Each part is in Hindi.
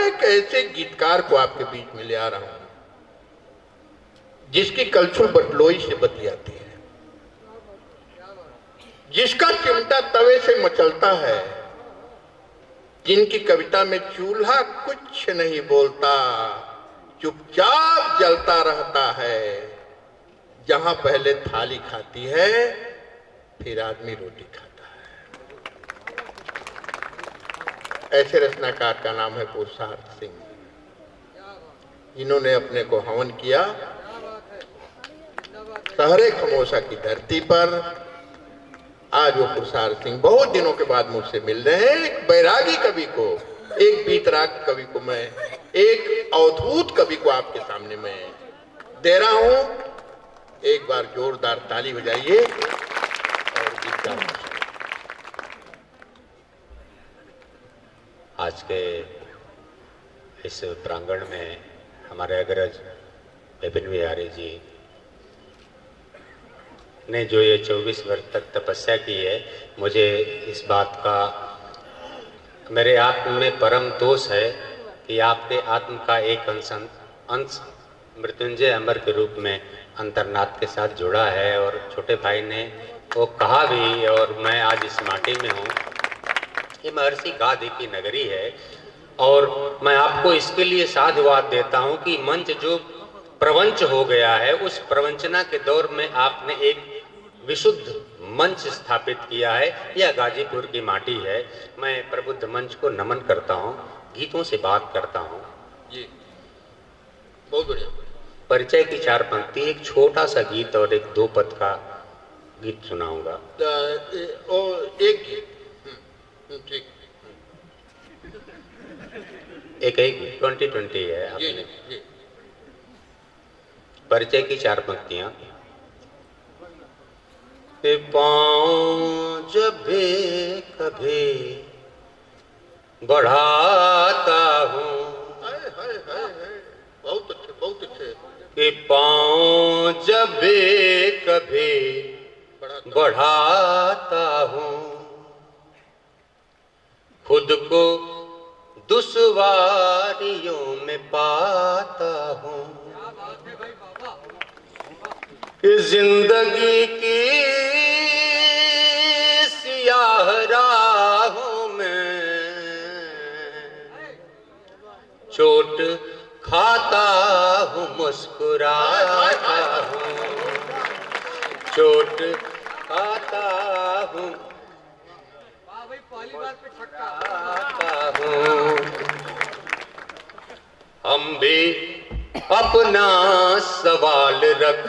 एक ऐसे गीतकार को आपके बीच में ले आ रहा हूं जिसकी कलछुल बटलोई से बतियाती है, जिसका चिमटा तवे से मचलता है, जिनकी कविता में चूल्हा कुछ नहीं बोलता, चुपचाप जलता रहता है। जहां पहले थाली खाती है फिर आदमी रोटी खाता है। ऐसे रचनाकार का नाम है पुरुषार्थ सिंह। इन्होंने अपने को हवन किया सहरे खमोसा की धरती पर। आज वो पुरुषार्थ सिंह बहुत दिनों के बाद मुझसे मिल रहे हैं। एक बैरागी कवि को, एक बीतराग कवि को मैं, एक अवधूत कवि को आपके सामने मैं दे रहा हूं। एक बार जोरदार ताली बजाइए और गीत गाइए। आज के इस प्रांगण में हमारे अग्रज विपिन बिहारी जी ने जो ये 24 वर्ष तक तपस्या की है, मुझे इस बात का मेरे आत्म में परम तोष है कि आपके आत्म का एक अंश मृत्युंजय अमर के रूप में अंतर्नाथ के साथ जुड़ा है। और छोटे भाई ने वो कहा भी, और मैं आज इस माटी में हूँ। ये महर्षि गादी की नगरी है और मैं आपको इसके लिए साधुवाद देता हूँ कि मंच जो प्रवंच हो गया है, उस प्रवंचना के दौर में आपने एक विशुद्ध मंच स्थापित किया है। यह गाजीपुर की माटी है। मैं प्रबुद्ध मंच को नमन करता हूँ, गीतों से बात करता हूँ। जी बहुत बढ़िया। परिचय की 4 पंक्ति, एक छोटा सा गीत और एक 2 पद का गीत सुनाऊंगा। एक गीत ठीक, एक 2020 है आपने। जी। परिचय की 4 पंक्तियां। पाँव जब भी कभी बढ़ाता हूँ, बहुत अच्छे बहुत अच्छे। कि पाँव जब भी कभी बढ़ाता हूँ, खुद को दुश्वारियों में पाता हूँ। कि जिंदगी की सियाह राहों में चोट खाता हूँ, मुस्कुराता हूँ, चोट खाता हूँ, हम भी अपना सवाल रख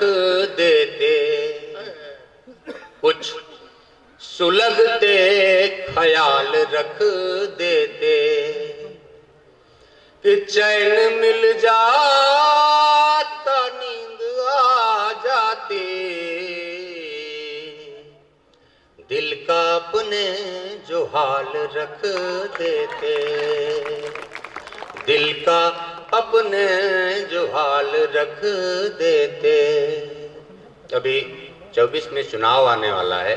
देते, कुछ सुलगते ख्याल रख देते, कि चैन मिल जाता, नींद आ जाती, दिल का अपने जो हाल रख देते, दिल का अपने जो हाल रख देते। अभी 24 में चुनाव आने वाला है,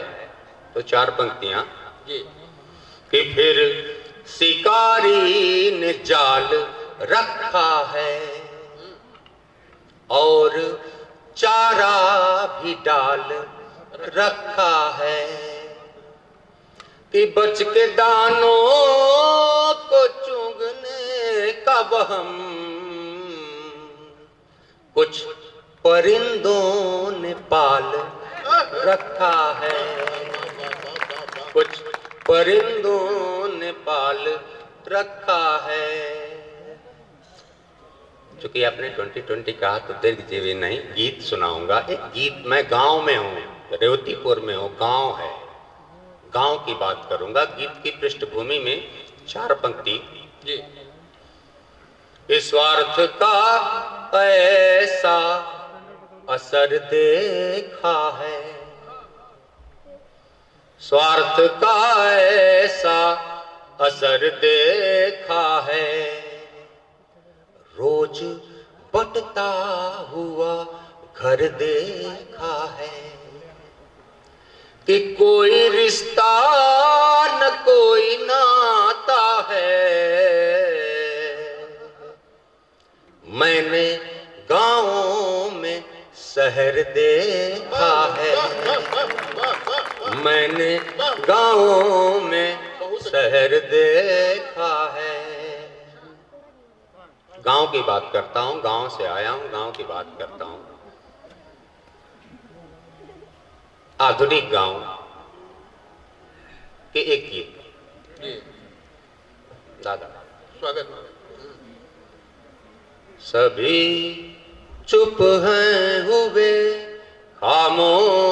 तो 4 पंक्तियां जी। कि फिर शिकारी ने जाल रखा है और चारा भी डाल रखा है, कि बच के दानों को चुगने का वहम कुछ परिंदों ने पाल रखा है, कुछ परिंदों ने पाल रखा है। चूंकि आपने 2020 कहा तो दीर्घजीवी नहीं, गीत सुनाऊंगा। एक गीत, मैं गांव में हूँ, रेवतीपुर में हूँ, गांव है, गांव की बात करूंगा। गीत की पृष्ठभूमि में 4 पंक्ति जी। स्वार्थ का ऐसा असर देखा है, स्वार्थ का ऐसा असर देखा है, रोज बटता हुआ घर देखा है, कि कोई रिश्ता न कोई नाता है, मैंने गाँवों में शहर देखा है, मैंने गाँवों में शहर देखा है। गांव की बात करता हूं, गांव से आया हूं, गांव की बात करता हूं। आधुनिक गांव के एक गीत। दादा स्वागत। सभी चुप हैं हुए खामोश,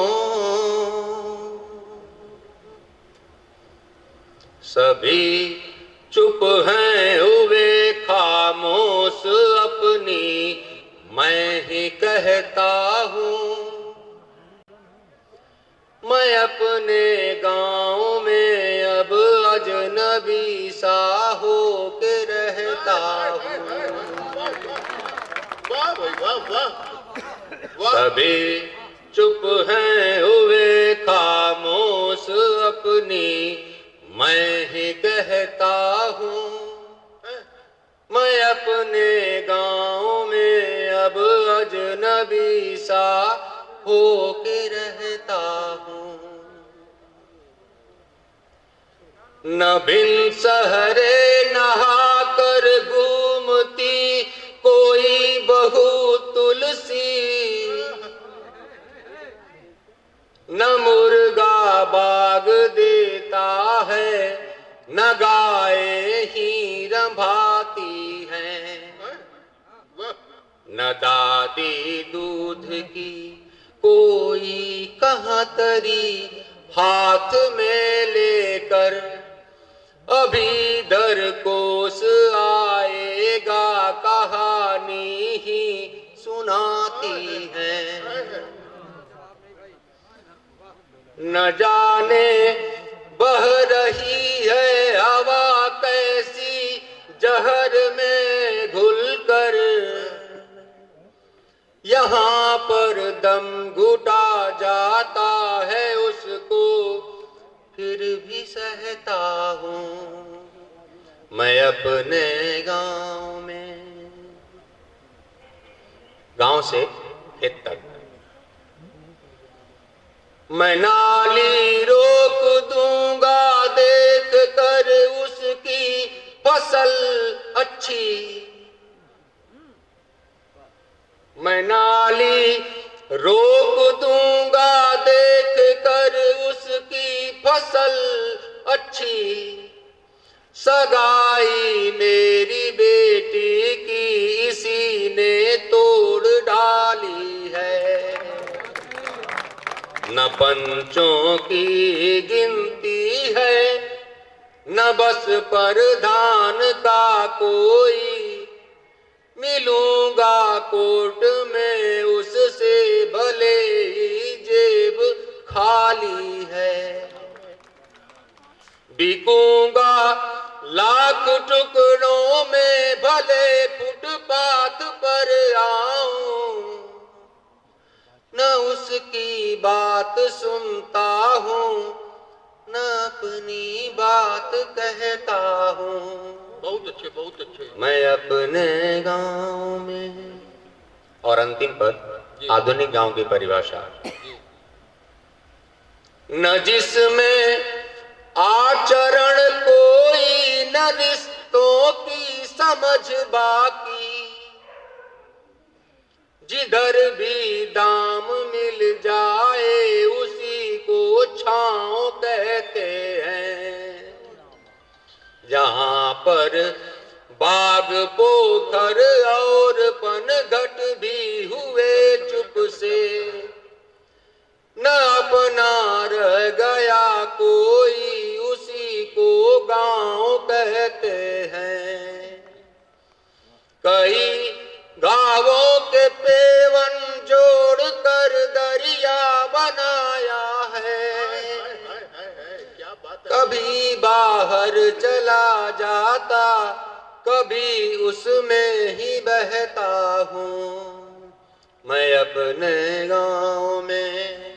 सभी चुप हैं हुए खामोश, अपनी मैं ही कहता हूँ। मैं अपने गांव में अब अजनबी सा हो के रहता हूँ। वाह भाई वाह वाह वाह। सभी चुप हैं हुए खामोश, अपनी मैं ही कहता हूँ। मैं अपने गांव में अब अजनबी सा हो के रहता हूँ। न बिन सहरे नहा कर घूमती कोई बहू तुलसी, न मुर्गा बाग देता है, न गाय ही रंभाती है, न दादी दूध की कोई कहाँ तरी हाथ में लेकर अभी दरकोस आएगा, कहानी ही सुनाती है। न जाने बह रही है हवा कैसी जहर में घुलकर, यहाँ पर दम घुटा जाता है उसको फिर भी सहता हूँ। मैं अपने गांव में, गांव से खेत तक मैं नाली रोक दूंगा, देख कर उसकी फसल अच्छी। मैं नाली रोक दूंगा, देख कर उसकी फसल अच्छी। सगाई मेरी बेटी की इसी ने तोड़ डाली है। न पंचों की गिनती है, न बस प्रधान का कोई। मिलूंगा कोर्ट में उससे भले ही जेब खाली है। बिकूंगा लाख टुकड़ों में भले फुटपाथ पर आऊं, न उसकी बात सुनता हूँ, न अपनी बात कहता हूँ। बहुत अच्छे बहुत अच्छे। मैं अपने गांव में। और अंतिम पद आधुनिक गांव की परिभाषा। न जिसमें आचरण कोई, न रिश्तों की समझ बाकी। जिधर भी दाम मिल जाए उसी को छांव कहते हैं। जहाँ पर बाग पोखर और पनघट भी हुए चुप से, न अपना रह गया कोई उसी को गांव कहते हैं। कई गांवों के पेवन जोड़ कर दरिया बनाया है। कभी बाहर चला जाता, कभी उसमें ही बहता हूँ। मैं अपने गांव में,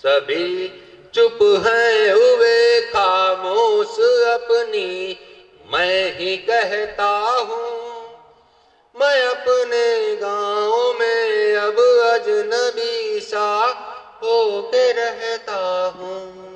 सभी चुप हैं हुए खामोश, अपनी मैं ही कहता हूँ। मैं अपने अपने गाँव में अब अजनबी सा होके रहता हूँ।